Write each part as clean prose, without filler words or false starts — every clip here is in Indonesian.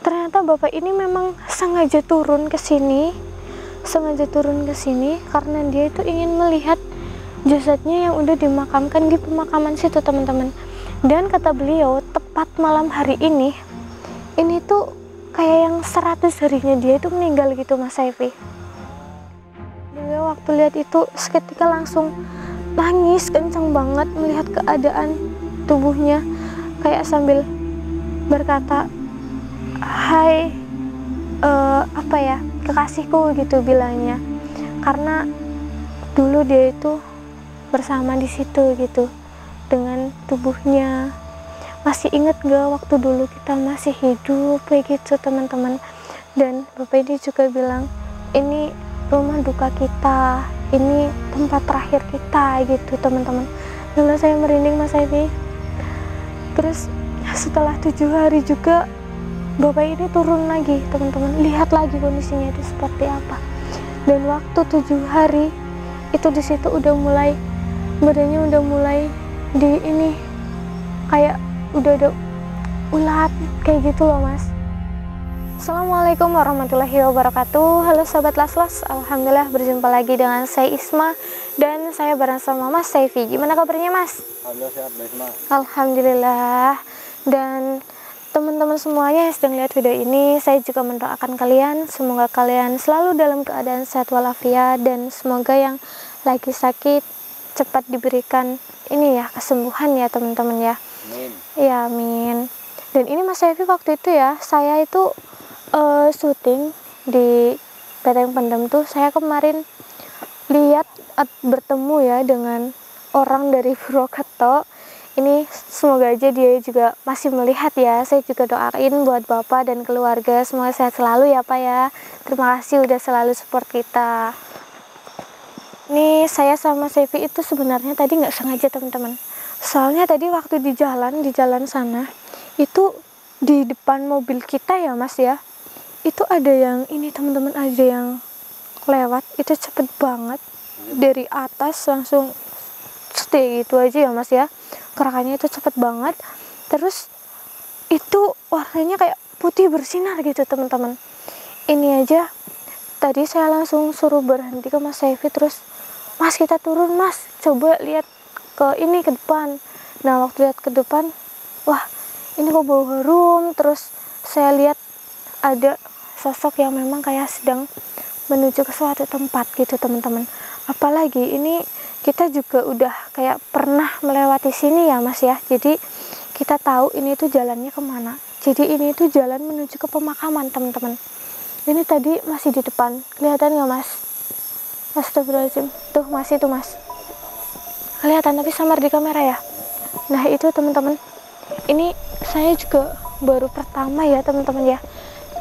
Ternyata bapak ini memang sengaja turun ke sini karena dia itu ingin melihat jasadnya yang udah dimakamkan di pemakaman situ, teman-teman. Dan kata beliau, tepat malam hari ini tuh kayak yang 100 harinya dia itu meninggal gitu, Mas Saifi. Beliau waktu lihat itu seketika langsung nangis kencang banget melihat keadaan tubuhnya, kayak sambil berkata, "Hai, kekasihku," gitu bilangnya, karena dulu dia itu bersama di situ gitu dengan tubuhnya. Masih inget gak waktu dulu kita masih hidup kayak gitu, teman-teman. Dan bapak ini juga bilang, ini rumah duka kita, ini tempat terakhir kita gitu, teman-teman. Lalu saya merinding, Mas Edi. Terus setelah 7 hari juga bapak ini turun lagi, teman-teman, lihat lagi kondisinya itu seperti apa. Dan waktu 7 hari itu di situ udah mulai, badannya udah mulai di ini kayak udah ada ulat kayak gitu loh, Mas. Assalamualaikum warahmatullahi wabarakatuh. Halo sobat Laslas, alhamdulillah berjumpa lagi dengan saya Isma dan saya bareng sama Mas Saifi. Gimana kabarnya, Mas? Alhamdulillah sehat, Isma. Alhamdulillah. Dan teman-teman semuanya yang sedang lihat video ini, saya juga mendoakan kalian, semoga kalian selalu dalam keadaan sehat walafiat, dan semoga yang lagi sakit cepat diberikan ini ya, kesembuhan ya, teman-teman ya. Amin. Ya, amin. Dan ini Mas Saifi, waktu itu ya, saya itu syuting di Beteng Pendem tuh, saya kemarin lihat bertemu ya dengan orang dari Purwokerto. Ini semoga aja dia juga masih melihat ya. Saya juga doain buat Bapak dan keluarga semoga sehat selalu ya, Pak ya. Terima kasih udah selalu support kita. Ini saya sama Saifi itu sebenarnya tadi nggak sengaja, teman-teman. Soalnya tadi waktu di jalan sana itu di depan mobil kita ya, Mas ya, itu ada yang ini, teman-teman, ada yang lewat itu cepet banget dari atas langsung stay gitu aja ya, Mas ya. Gerakannya itu cepet banget, terus itu warnanya kayak putih bersinar gitu, teman-teman. Ini aja tadi saya langsung suruh berhenti ke Mas Saifi, terus, "Mas, kita turun, Mas, coba lihat ke ini, ke depan." Nah, waktu lihat ke depan, wah, ini kok bau harum. Terus saya lihat ada sosok yang memang kayak sedang menuju ke suatu tempat gitu, teman-teman. Apalagi ini kita juga udah kayak pernah melewati sini ya, Mas ya. Jadi kita tahu ini tuh jalannya kemana. Jadi ini tuh jalan menuju ke pemakaman, teman-teman. Ini tadi masih di depan, kelihatan nggak, Mas? Astagfirullahaladzim, tuh masih tuh, Mas, kelihatan tapi samar di kamera ya. Nah itu, teman-teman, ini saya juga baru pertama ya, teman-teman ya,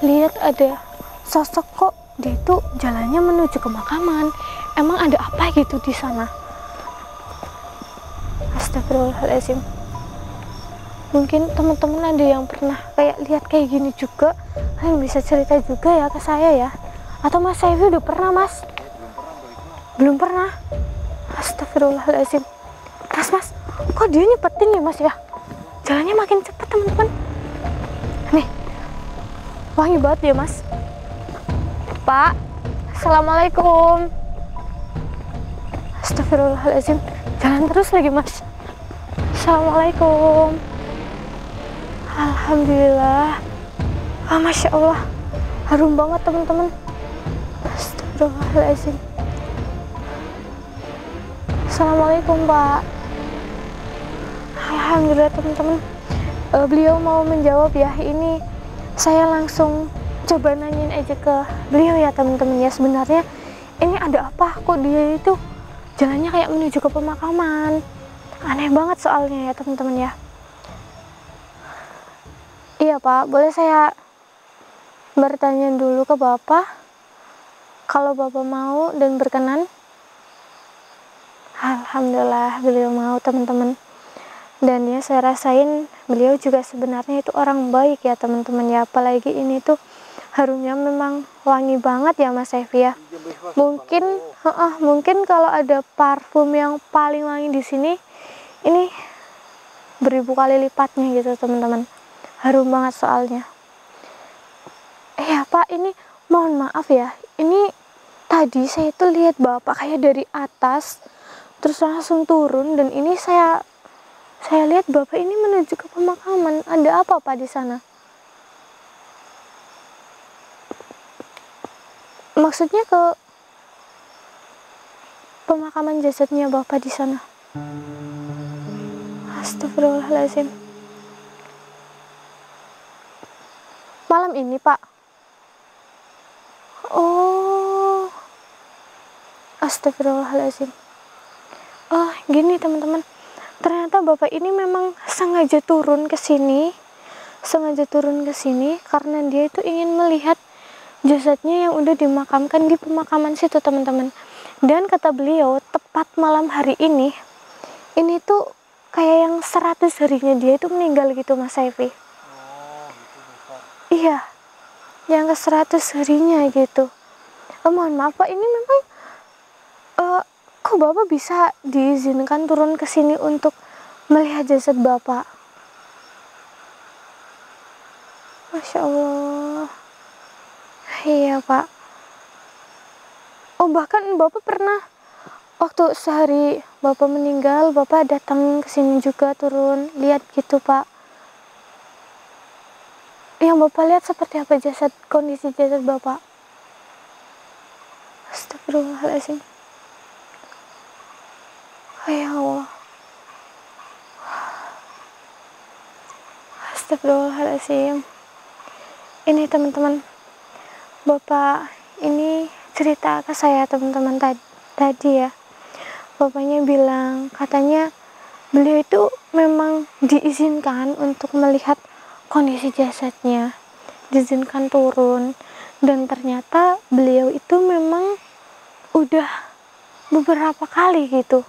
lihat ada sosok kok dia itu jalannya menuju ke makaman. Emang ada apa gitu di sana? Astagfirullahaladzim. Mungkin teman-teman ada yang pernah kayak lihat kayak gini juga, kalian bisa cerita juga ya ke saya ya. Atau Mas Saifi udah pernah, Mas? Belum pernah. Astagfirullahaladzim. Mas, kok dia nyepetin ya, Mas ya? Jalannya makin cepet, teman-teman. Nih, wangi banget ya, Mas. Pak, assalamualaikum. Astagfirullahaladzim, jalan terus lagi, Mas. Assalamualaikum. Alhamdulillah. Masya Allah, harum banget, teman-teman. Astagfirullahaladzim. Assalamualaikum, Pak. Alhamdulillah, teman-teman. Beliau mau menjawab ya. Ini saya langsung coba nanyain aja ke beliau ya, teman-teman ya. Sebenarnya ini ada apa kok dia itu jalannya kayak menuju ke pemakaman. Aneh banget soalnya ya, teman-teman ya. Iya, Pak, boleh saya bertanya dulu ke Bapak? Kalau Bapak mau dan berkenan. Alhamdulillah beliau mau, teman-teman. Dan ya, saya rasain beliau juga sebenarnya itu orang baik ya, teman-teman ya. Apalagi ini tuh harumnya memang wangi banget ya, Mas Saifi ya. Mungkin kalau ada parfum yang paling wangi di sini, ini beribu kali lipatnya gitu, teman-teman. Harum banget soalnya. Ya Pak, ini mohon maaf ya, ini tadi saya itu lihat Bapak kayak dari atas terus langsung turun, dan ini saya lihat Bapak ini menuju ke pemakaman. Ada apa Pak di sana? Maksudnya ke pemakaman jasadnya Bapak di sana? Astagfirullahaladzim. Malam ini Pak? Oh, astagfirullahaladzim. Oh, gini teman-teman. Ternyata Bapak ini memang sengaja turun ke sini karena dia itu ingin melihat jasadnya yang udah dimakamkan di pemakaman situ, teman-teman. Dan kata beliau, tepat malam hari ini tuh kayak yang 100 harinya dia itu meninggal gitu, Mas Saifi. Iya, yang ke 100 harinya gitu. Mohon maaf Pak, ini memang kok Bapak bisa diizinkan turun ke sini untuk melihat jasad Bapak? Masya Allah. Iya Pak. Oh, bahkan Bapak pernah waktu sehari Bapak meninggal, Bapak datang ke sini juga turun lihat gitu Pak? Yang Bapak lihat seperti apa kondisi jasad Bapak? Astagfirullahaladzim. Ya Allah. Astagfirullahaladzim. Ini teman-teman, Bapak ini cerita ke saya teman-teman tadi ya. Bapaknya bilang katanya beliau itu memang diizinkan untuk melihat kondisi jasadnya, diizinkan turun, dan ternyata beliau itu memang udah beberapa kali gitu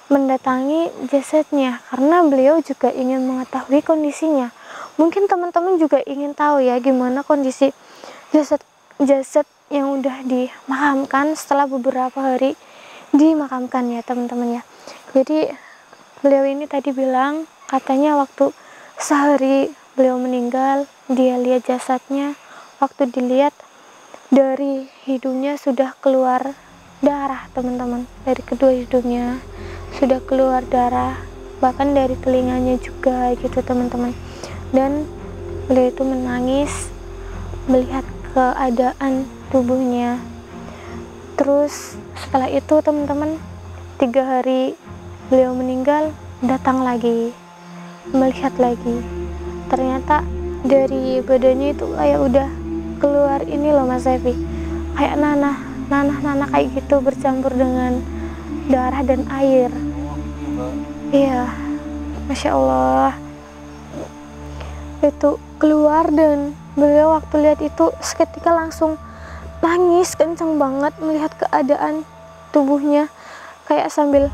mendatangi jasadnya karena beliau juga ingin mengetahui kondisinya. Mungkin teman-teman juga ingin tahu ya gimana kondisi jasad yang udah dimakamkan setelah beberapa hari dimakamkan ya teman-teman ya. Jadi beliau ini tadi bilang katanya waktu sehari beliau meninggal, dia lihat jasadnya, waktu dilihat dari hidungnya sudah keluar darah teman-teman, dari kedua hidungnya sudah keluar darah, bahkan dari telinganya juga gitu teman-teman. Dan beliau itu menangis melihat keadaan tubuhnya. Terus setelah itu teman-teman, 3 hari beliau meninggal, datang lagi melihat lagi, ternyata dari badannya itu kayak udah keluar ini loh Mas Evi, kayak nanah kayak gitu bercampur dengan darah dan air. Iya, Masya Allah. Itu keluar, dan beliau waktu lihat itu seketika langsung nangis kenceng banget melihat keadaan tubuhnya, kayak sambil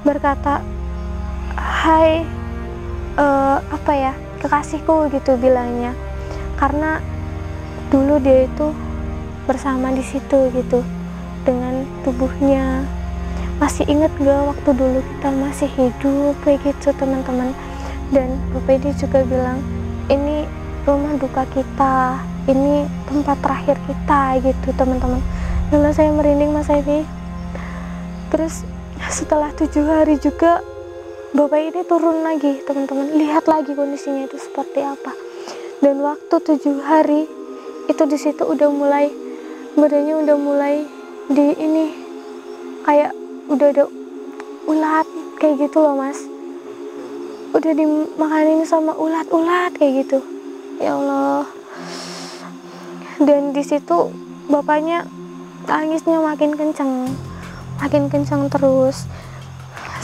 berkata, hai apa ya, kekasihku gitu bilangnya, karena dulu dia itu bersama di situ gitu dengan tubuhnya. Masih inget gak waktu dulu kita masih hidup kayak gitu teman-teman. Dan Bapak ini juga bilang, ini rumah duka kita, ini tempat terakhir kita gitu teman-teman. Lalu saya merinding Mas Evi. Terus setelah 7 hari juga Bapak ini turun lagi teman-teman, lihat lagi kondisinya itu seperti apa. Dan waktu 7 hari itu di situ udah mulai, badannya udah mulai di ini kayak udah ada ulat kayak gitu loh Mas, udah dimakanin sama ulat-ulat kayak gitu. Ya Allah. Dan di situ bapaknya tangisnya makin kencang terus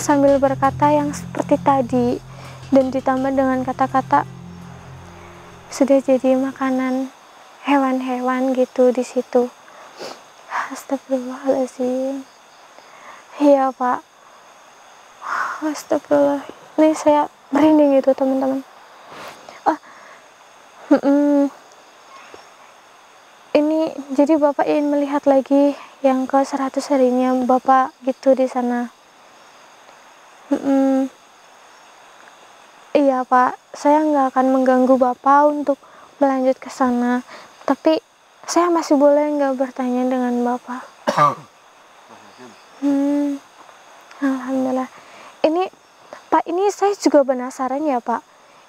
sambil berkata yang seperti tadi, dan ditambah dengan kata-kata sudah jadi makanan hewan-hewan gitu di situ. Astagfirullahaladzim. Iya Pak, astagfirullah, ini saya merinding gitu teman-teman. Ini jadi Bapak ingin melihat lagi yang ke 100 harinya Bapak gitu di sana. Iya Pak, saya nggak akan mengganggu Bapak untuk melanjut ke sana, Tapi saya masih boleh nggak bertanya dengan Bapak? Alhamdulillah. Ini Pak, ini saya juga penasaran ya Pak.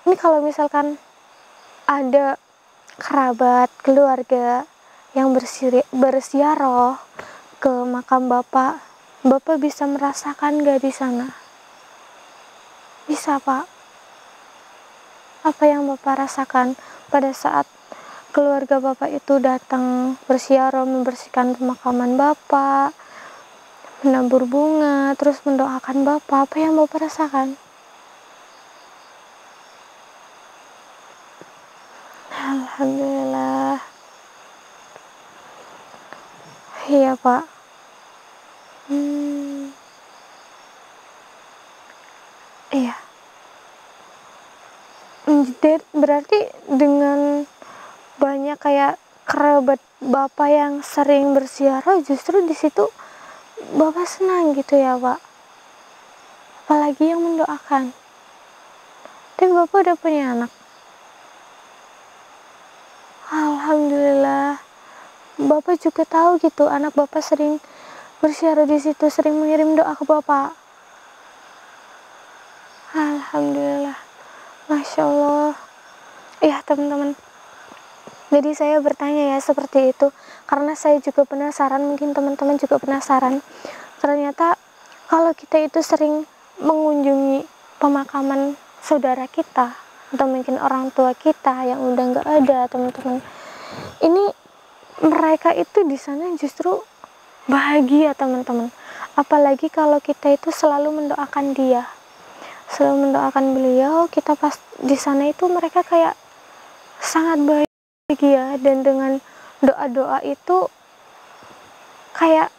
Ini kalau misalkan ada kerabat, keluarga yang bersiaroh ke makam Bapak, Bapak bisa merasakan nggak di sana? Bisa Pak. Apa yang Bapak rasakan pada saat keluarga Bapak itu datang bersiaroh membersihkan pemakaman Bapak, menabur bunga, terus mendoakan Bapak? Apa yang Bapak rasakan? Alhamdulillah. Iya Pak. Iya. Berarti dengan banyak kayak kerabat Bapak yang sering bersiaroh, justru di situ Bapak senang gitu ya Pak? Apalagi yang mendoakan. Tapi Bapak udah punya anak. Alhamdulillah. Bapak juga tahu gitu, anak Bapak sering bersiaroh di situ, sering mengirim doa ke Bapak. Alhamdulillah. Masya Allah. Iya teman-teman. Jadi saya bertanya ya seperti itu karena saya juga penasaran, mungkin teman-teman juga penasaran. Ternyata kalau kita itu sering mengunjungi pemakaman saudara kita atau mungkin orang tua kita yang udah nggak ada, teman-teman, ini mereka itu di sana justru bahagia teman-teman. Apalagi kalau kita itu selalu mendoakan dia, selalu mendoakan beliau, kita pas di sana itu mereka kayak sangat bahagia, dan dengan doa-doa itu kayak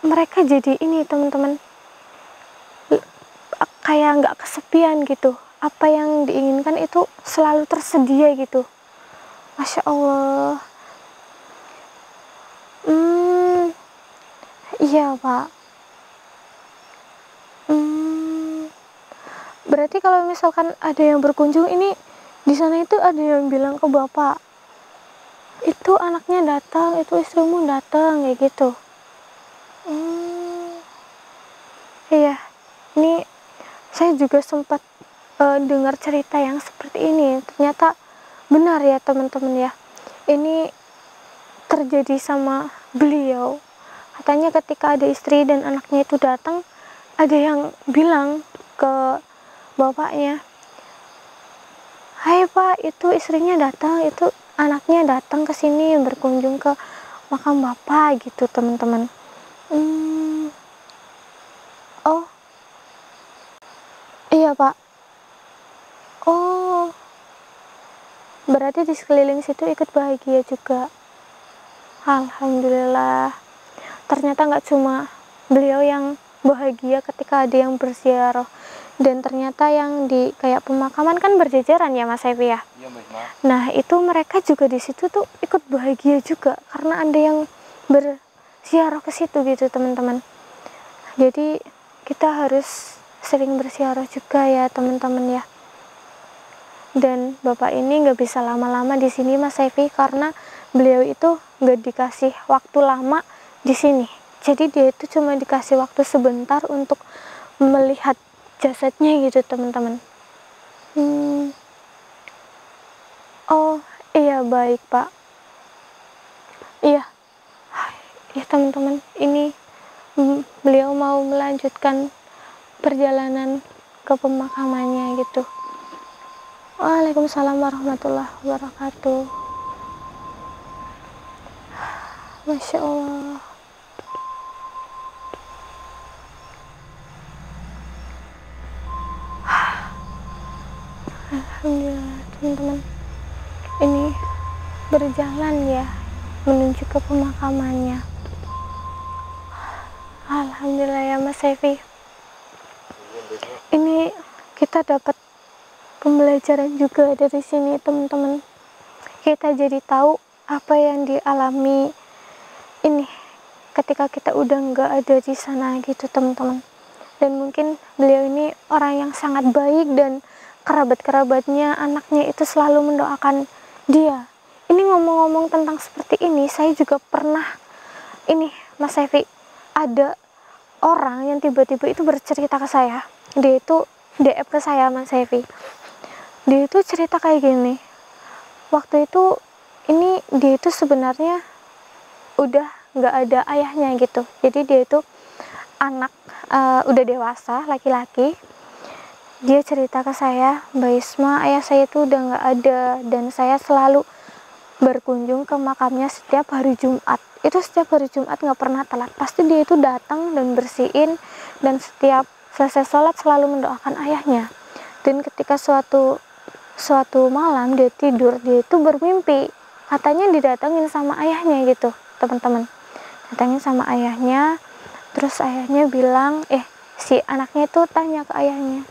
mereka jadi ini teman-teman, kayak nggak kesepian gitu. Apa yang diinginkan itu selalu tersedia gitu. Masya Allah. Iya Pak. Berarti kalau misalkan ada yang berkunjung ini di sana, itu ada yang bilang ke Bapak, itu anaknya datang, itu istrimu datang, kayak gitu. Iya, ini saya juga sempat dengar cerita yang seperti ini. Ternyata benar ya teman-teman ya. Ini terjadi sama beliau. Katanya ketika ada istri dan anaknya itu datang, ada yang bilang ke bapaknya, "Hai Pak, itu istrinya datang, itu anaknya datang ke sini berkunjung ke makam Bapak," gitu teman-teman. Oh, iya Pak. Oh, berarti di sekeliling situ ikut bahagia juga. Alhamdulillah. Ternyata nggak cuma beliau yang bahagia ketika ada yang berziarah, dan ternyata yang di kayak pemakaman kan berjejeran ya Mas Evi ya. Iya, Nah itu mereka juga di situ tuh ikut bahagia juga karena ada yang berziarah ke situ gitu teman-teman. Jadi kita harus sering berziarah juga ya teman-teman ya. Dan Bapak ini nggak bisa lama-lama di sini Mas Evi karena beliau itu nggak dikasih waktu lama di sini. Jadi dia itu cuma dikasih waktu sebentar untuk melihat jasadnya gitu teman-teman. Oh iya, baik Pak. Iya, ya teman-teman, ini beliau mau melanjutkan perjalanan ke pemakamannya gitu. Waalaikumsalam warahmatullahi wabarakatuh. Masya Allah. Alhamdulillah teman-teman, ini berjalan ya menuju ke pemakamannya. Alhamdulillah ya Mas Evi. Ini kita dapat pembelajaran juga dari sini teman-teman. Kita jadi tahu apa yang dialami ini ketika kita udah nggak ada di sana gitu teman-teman. Dan mungkin beliau ini orang yang sangat baik dan kerabat-kerabatnya, anaknya itu selalu mendoakan dia. ini ngomong-ngomong tentang seperti ini, saya juga pernah ini Mas Evi, ada orang yang tiba-tiba itu bercerita ke saya. Dia itu DM ke saya Mas Evi. Dia itu cerita kayak gini. Waktu itu ini dia itu sebenarnya udah nggak ada ayahnya gitu. Jadi dia itu anak udah dewasa, laki-laki. Dia cerita ke saya, Mbak Isma, ayah saya itu udah nggak ada dan saya selalu berkunjung ke makamnya setiap hari Jumat. Itu setiap hari Jumat nggak pernah telat. Pasti dia itu datang dan bersihin, dan setiap selesai sholat selalu mendoakan ayahnya. Dan ketika suatu malam dia tidur, dia itu bermimpi, katanya didatengin sama ayahnya gitu, teman-teman. Datengin sama ayahnya, terus ayahnya bilang, si anaknya itu tanya ke ayahnya,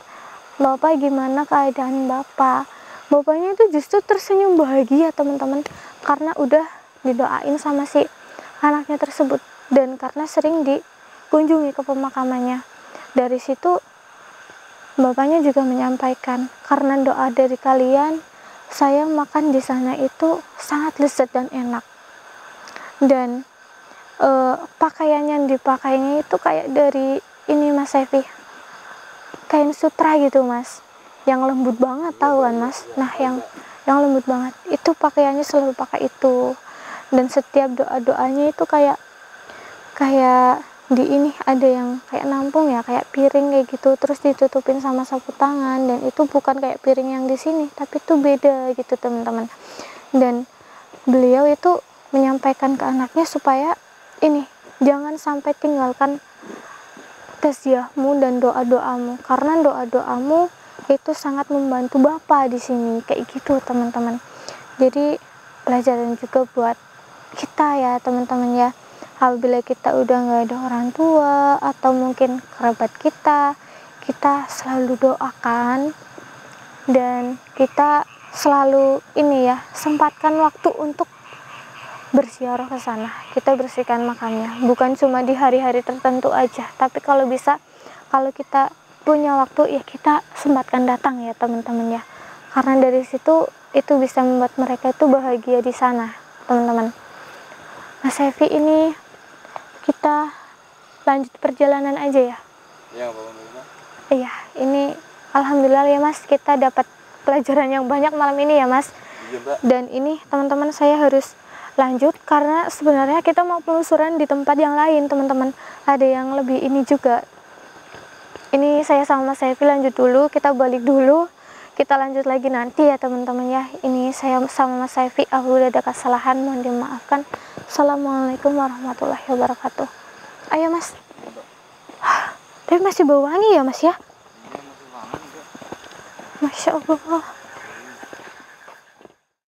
Bapak gimana keadaan Bapak? Bapaknya itu justru tersenyum bahagia, teman-teman, karena udah didoain sama si anaknya tersebut, dan karena sering dikunjungi ke pemakamannya. Dari situ bapaknya juga menyampaikan, karena doa dari kalian, saya makan di sana itu sangat lezat dan enak. Dan pakaian yang dipakainya itu kayak dari ini Mas Evi, kain sutra gitu Mas, yang lembut banget, tahu kan Mas? Nah, yang lembut banget itu pakaiannya selalu pakai itu. Dan setiap doa-doanya itu kayak di ini ada yang kayak nampung ya, kayak piring kayak gitu, terus ditutupin sama sapu tangan, dan itu bukan kayak piring yang di sini, tapi itu beda gitu teman-teman. Dan beliau itu menyampaikan ke anaknya supaya ini jangan sampai tinggalkan taziahmu dan doa-doamu, karena doa-doamu itu sangat membantu Bapak di sini, kayak gitu teman-teman. Jadi pelajaran juga buat kita ya teman-teman ya, apabila kita udah nggak ada orang tua atau mungkin kerabat kita selalu doakan, dan kita selalu ini ya, sempatkan waktu untuk berziarah ke sana. Kita bersihkan makamnya, bukan cuma di hari-hari tertentu aja, tapi kalau bisa, kalau kita punya waktu ya kita sempatkan datang ya teman-teman ya, karena dari situ itu bisa membuat mereka itu bahagia di sana teman-teman. Mas Evi, ini kita lanjut perjalanan aja ya. Ya, Bapak. Iya, ini alhamdulillah ya Mas, kita dapat pelajaran yang banyak malam ini ya Mas. Iya, Mbak. Dan ini teman-teman, saya harus lanjut karena sebenarnya kita mau penelusuran di tempat yang lain teman-teman, ada yang lebih ini juga. Ini saya sama Mas Evi lanjut dulu, kita balik dulu, kita lanjut lagi nanti ya teman-teman ya. Ini saya sama Mas Evi, udah ada kesalahan, mohon dimaafkan. Assalamualaikum warahmatullahi wabarakatuh. Ayo Mas. Tapi masih bau wangi ya Mas ya. Iya, masih wangi, Mbak. Masya Allah.